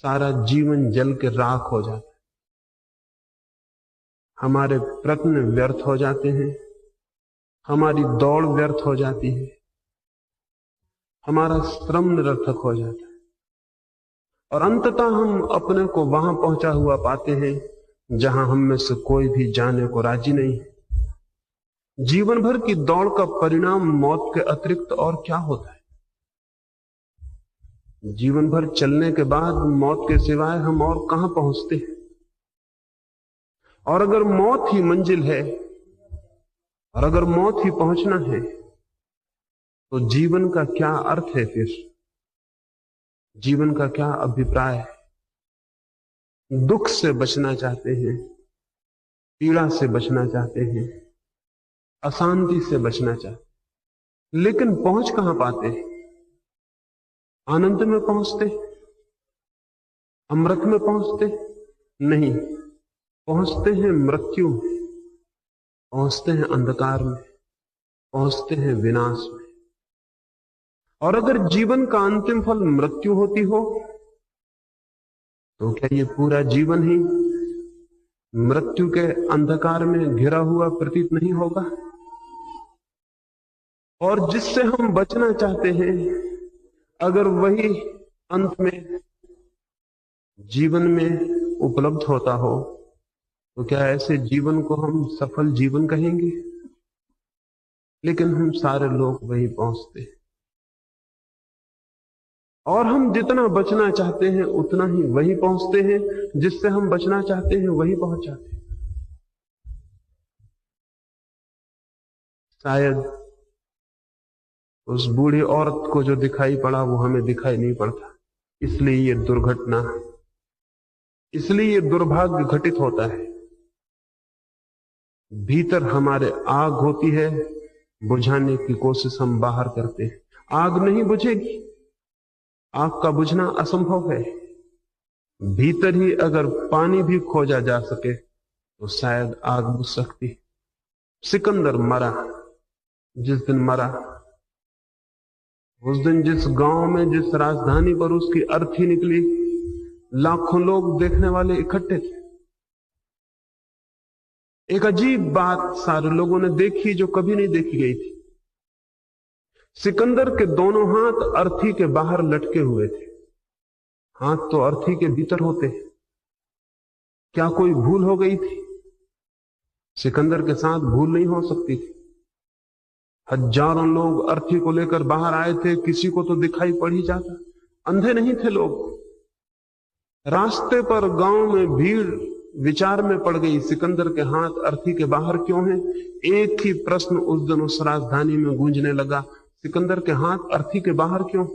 सारा जीवन जल के राख हो जाता है। हमारे प्रयत्न व्यर्थ हो जाते हैं, हमारी दौड़ व्यर्थ हो जाती है, हमारा श्रम निरर्थक हो जाता है और अंततः हम अपने को वहां पहुंचा हुआ पाते हैं जहां हम में से कोई भी जाने को राजी नहीं है। जीवन भर की दौड़ का परिणाम मौत के अतिरिक्त और क्या होता है? जीवन भर चलने के बाद मौत के सिवाय हम और कहां पहुंचते हैं? और अगर मौत ही मंजिल है और अगर मौत ही पहुंचना है तो जीवन का क्या अर्थ है? फिर जीवन का क्या अभिप्राय है? दुख से बचना चाहते हैं, पीड़ा से बचना चाहते हैं, अशांति से बचना चाहते हैं, लेकिन पहुंच कहां पाते हैं? आनंद में पहुंचते, अमृत में पहुंचते? नहीं, पहुंचते हैं मृत्यु में, पहुंचते हैं अंधकार में, पहुंचते हैं विनाश में। और अगर जीवन का अंतिम फल मृत्यु होती हो तो क्या ये पूरा जीवन ही मृत्यु के अंधकार में घिरा हुआ प्रतीत नहीं होगा? और जिससे हम बचना चाहते हैं, अगर वही अंत में जीवन में उपलब्ध होता हो तो क्या ऐसे जीवन को हम सफल जीवन कहेंगे? लेकिन हम सारे लोग वही पहुंचते हैं और हम जितना बचना चाहते हैं उतना ही वही पहुंचते हैं, जिससे हम बचना चाहते हैं वही पहुंच जाते हैं। शायद उस बूढ़ी औरत को जो दिखाई पड़ा वो हमें दिखाई नहीं पड़ता, इसलिए ये दुर्घटना, इसलिए ये दुर्भाग्य घटित होता है। भीतर हमारे आग होती है, बुझाने की कोशिश हम बाहर करते हैं, आग नहीं बुझेगी, आग का बुझना असंभव है। भीतर ही अगर पानी भी खोजा जा सके तो शायद आग बुझ सकती। सिकंदर मरा, जिस दिन मरा उस दिन जिस गांव में, जिस राजधानी पर उसकी अर्थी निकली, लाखों लोग देखने वाले इकट्ठे थे। एक अजीब बात सारे लोगों ने देखी जो कभी नहीं देखी गई थी। सिकंदर के दोनों हाथ अर्थी के बाहर लटके हुए थे। हाथ तो अर्थी के भीतर होते। क्या कोई भूल हो गई थी? सिकंदर के साथ भूल नहीं हो सकती थी। हजारों लोग अर्थी को लेकर बाहर आए थे, किसी को तो दिखाई पड़ ही जाता। अंधे नहीं थे लोग। रास्ते पर गांव में भीड़ विचार में पड़ गई, सिकंदर के हाथ अर्थी के बाहर क्यों हैं? एक ही प्रश्न उस दिन उस राजधानी में गूंजने लगा, सिकंदर के हाथ अर्थी के बाहर क्यों?